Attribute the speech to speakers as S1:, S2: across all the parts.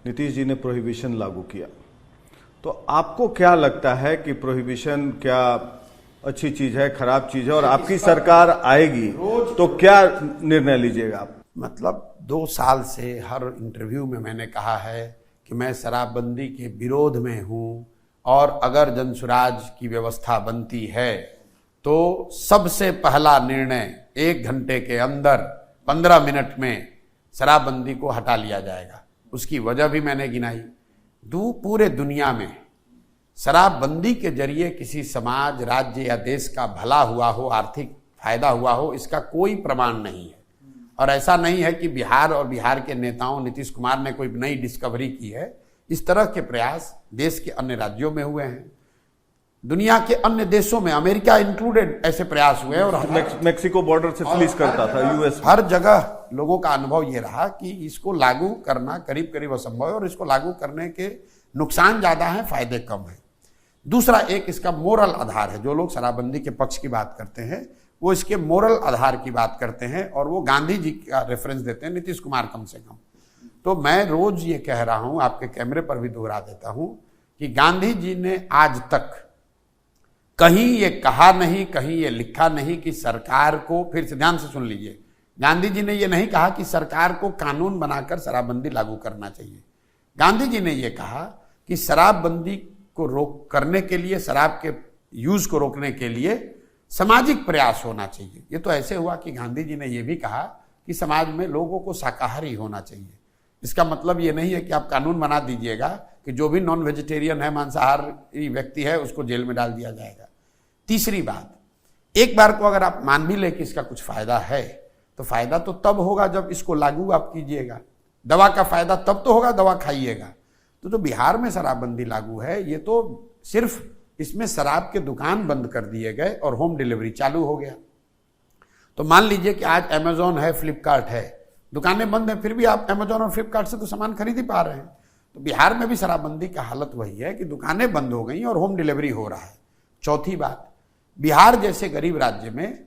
S1: नीतीश जी ने प्रोहिबिशन लागू किया, तो आपको क्या लगता है कि प्रोहिबिशन क्या अच्छी चीज है, खराब चीज है, और आपकी सरकार आएगी तो क्या निर्णय लीजिएगा आप?
S2: मतलब 2 साल से हर इंटरव्यू में मैंने कहा है कि मैं शराबबंदी के विरोध में हूँ, और अगर जनसुराज की व्यवस्था बनती है तो सबसे पहला निर्णय 1 घंटे के अंदर 15 मिनट में शराबबंदी को हटा लिया जाएगा। उसकी वजह भी मैंने गिनाई। पूरे दुनिया में शराबबंदी के जरिए किसी समाज, राज्य या देश का भला हुआ हो, आर्थिक फायदा हुआ हो, इसका कोई प्रमाण नहीं है। और ऐसा नहीं है कि बिहार और बिहार के नेताओं, नीतीश कुमार ने कोई नई डिस्कवरी की है। इस तरह के प्रयास देश के अन्य राज्यों में हुए हैं, दुनिया के अन्य देशों में, अमेरिका इंक्लूडेड, ऐसे प्रयास हुए। और
S1: मेक्सिको बॉर्डर से पुलिस करता था, यूएस
S2: हर जगह लोगों का अनुभव ये रहा कि इसको लागू करना करीब करीब असंभव है, और इसको लागू करने के नुकसान ज्यादा हैं, फायदे कम हैं। दूसरा, एक इसका मोरल आधार है। जो लोग शराबबंदी के पक्ष की बात करते हैं वो इसके मोरल आधार की बात करते हैं, और वो गांधी जी का रेफरेंस देते हैं, नीतीश कुमार कम से कम। तो मैं रोज ये कह रहा हूं, आपके कैमरे पर भी दोहरा देता हूं, कि गांधी जी ने आज तक कहीं ये कहा नहीं, कहीं ये लिखा नहीं कि सरकार को, फिर से ध्यान से सुन लीजिए, गांधी जी ने ये नहीं कहा कि सरकार को कानून बनाकर शराबबंदी लागू करना चाहिए। गांधी जी ने ये कहा कि शराबबंदी को रोक करने के लिए, शराब के यूज को रोकने के लिए सामाजिक प्रयास होना चाहिए। ये तो ऐसे हुआ कि गांधी जी ने यह भी कहा कि समाज में लोगों को शाकाहारी होना चाहिए। इसका मतलब ये नहीं है कि आप कानून बना दीजिएगा कि जो भी नॉन वेजिटेरियन है, मांसाहारी व्यक्ति है, उसको जेल में डाल दिया जाएगा। तीसरी बात, एक बार को अगर आप मान भी ले कि इसका कुछ फायदा है, तो फायदा तो तब होगा जब इसको लागू आप कीजिएगा। दवा का फायदा तब तो होगा, दवा खाइएगा। तो जो बिहार में शराबबंदी लागू है, ये तो सिर्फ इसमें शराब के दुकान बंद कर दिए गए और होम डिलीवरी चालू हो गया। तो मान लीजिए कि आज अमेजोन है, फ्लिपकार्ट है, दुकानें बंद हैं, फिर भी आप अमेजोन और फ्लिपकार्ट से तो सामान खरीद ही पा रहे हैं। तो बिहार में भी शराबबंदी का हालत वही है कि दुकानें बंद हो गई और होम डिलीवरी हो रहा है। चौथी बात, बिहार जैसे गरीब राज्य में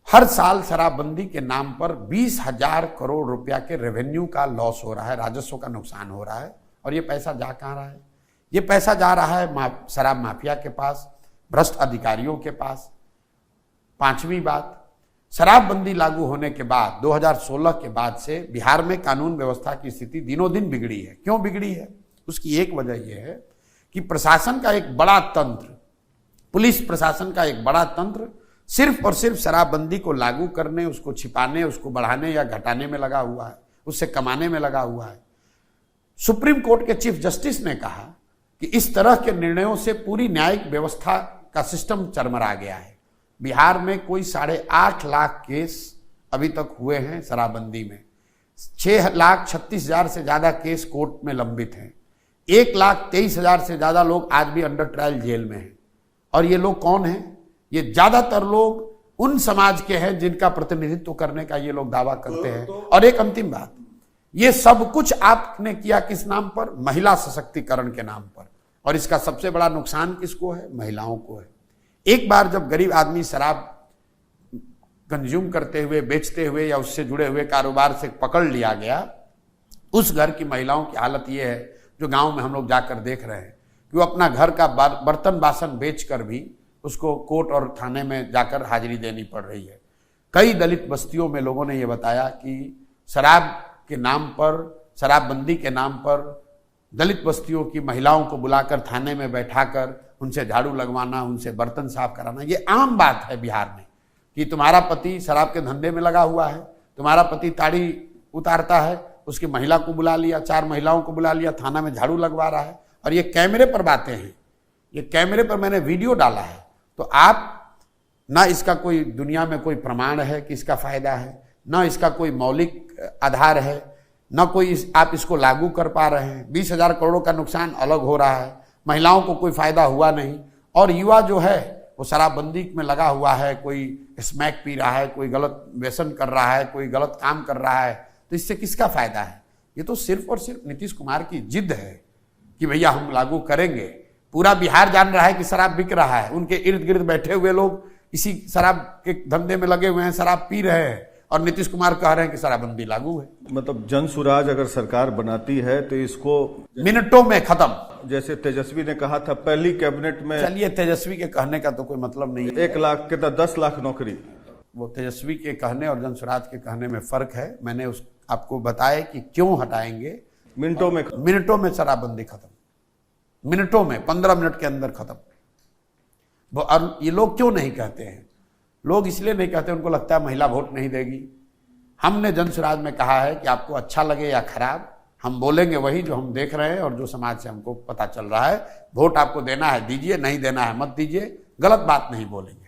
S2: हर साल शराबबंदी के नाम पर 20,000 करोड़ रुपया के रेवेन्यू का लॉस हो रहा है, राजस्व का नुकसान हो रहा है। और ये पैसा जा कहाँ रहा है? ये पैसा जा रहा है शराब माफिया के पास, भ्रष्ट अधिकारियों के पास। पांचवी बात, शराबबंदी लागू होने के बाद 2016 के बाद से बिहार में कानून व्यवस्था की स्थिति दिनों दिन बिगड़ी है। क्यों बिगड़ी है? उसकी एक वजह यह है कि प्रशासन का एक बड़ा तंत्र, पुलिस प्रशासन का एक बड़ा तंत्र सिर्फ और सिर्फ शराबबंदी को लागू करने, उसको छिपाने, उसको बढ़ाने या घटाने में लगा हुआ है, उससे कमाने में लगा हुआ है। सुप्रीम कोर्ट के चीफ जस्टिस ने कहा कि इस तरह के निर्णयों से पूरी न्यायिक व्यवस्था का सिस्टम चरमरा गया है। बिहार में कोई 8.5 लाख केस अभी तक हुए हैं शराबबंदी में। 6,36,000 से ज्यादा केस कोर्ट में लंबित हैं। 1,23,000 से ज्यादा लोग आज भी अंडर ट्रायल जेल में हैं। और ये लोग कौन हैं? ये ज्यादातर लोग उन समाज के हैं जिनका प्रतिनिधित्व करने का ये लोग दावा करते हैं। और एक अंतिम बात, ये सब कुछ आपने किया किस नाम पर? महिला सशक्तिकरण के नाम पर। और इसका सबसे बड़ा नुकसान किसको है? महिलाओं को है। एक बार जब गरीब आदमी शराब कंज्यूम करते हुए, बेचते हुए या उससे जुड़े हुए कारोबार से पकड़ लिया गया, उस घर की महिलाओं की हालत यह है, जो गांव में हम लोग जाकर देख रहे हैं, कि वो अपना घर का बर्तन बासन बेचकर भी उसको कोर्ट और थाने में जाकर हाजिरी देनी पड़ रही है। कई दलित बस्तियों में लोगों ने यह बताया कि शराब के नाम पर, शराबबंदी के नाम पर दलित बस्तियों की महिलाओं को बुलाकर थाने में बैठाकर उनसे झाड़ू लगवाना, उनसे बर्तन साफ कराना, ये आम बात है बिहार में। कि तुम्हारा पति शराब के धंधे में लगा हुआ है, तुम्हारा पति ताड़ी उतारता है, उसकी महिला को बुला लिया, 4 महिलाओं को बुला लिया, थाना में झाड़ू लगवा रहा है। और ये कैमरे पर बातें हैं, ये कैमरे पर मैंने वीडियो डाला है। तो आप ना, इसका कोई दुनिया में कोई प्रमाण है कि इसका फायदा है, ना इसका कोई मौलिक आधार है, ना कोई आप इसको लागू कर पा रहे हैं। 20,000 करोड़ का नुकसान अलग हो रहा है, महिलाओं को कोई फायदा हुआ नहीं। और युवा जो है वो शराबबंदी में लगा हुआ है, कोई स्मैक पी रहा है, कोई गलत व्यसन कर रहा है, कोई गलत काम कर रहा है। तो इससे किसका फायदा है? ये तो सिर्फ और सिर्फ नीतीश कुमार की जिद है कि भैया हम लागू करेंगे। पूरा बिहार जान रहा है कि शराब बिक रहा है, उनके इर्द गिर्द बैठे हुए लोग इसी शराब के धंधे में लगे हुए हैं, शराब पी रहे हैं। और नीतीश कुमार कह रहे हैं कि शराबबंदी लागू है।
S1: मतलब जन सुराज अगर सरकार बनाती है तो इसको
S2: मिनटों में खत्म।
S1: जैसे तेजस्वी ने कहा था पहली कैबिनेट में,
S2: चलिए तेजस्वी के कहने का तो कोई मतलब नहीं है।
S1: 1 लाख के 10 लाख नौकरी,
S2: वो तेजस्वी के कहने और जनसुराज के कहने में फर्क है। मैंने आपको बताया कि क्यों हटाएंगे। मिनटों में शराबबंदी खत्म, मिनटों में, 15 मिनट के अंदर खत्म। और ये लोग क्यों नहीं कहते हैं? लोग इसलिए नहीं कहते, उनको लगता है महिला वोट नहीं देगी। हमने जनसुराज में कहा है कि आपको अच्छा लगे या खराब, हम बोलेंगे वही जो हम देख रहे हैं और जो समाज से हमको पता चल रहा है। वोट आपको देना है दीजिए, नहीं देना है मत दीजिए, गलत बात नहीं बोलेंगे।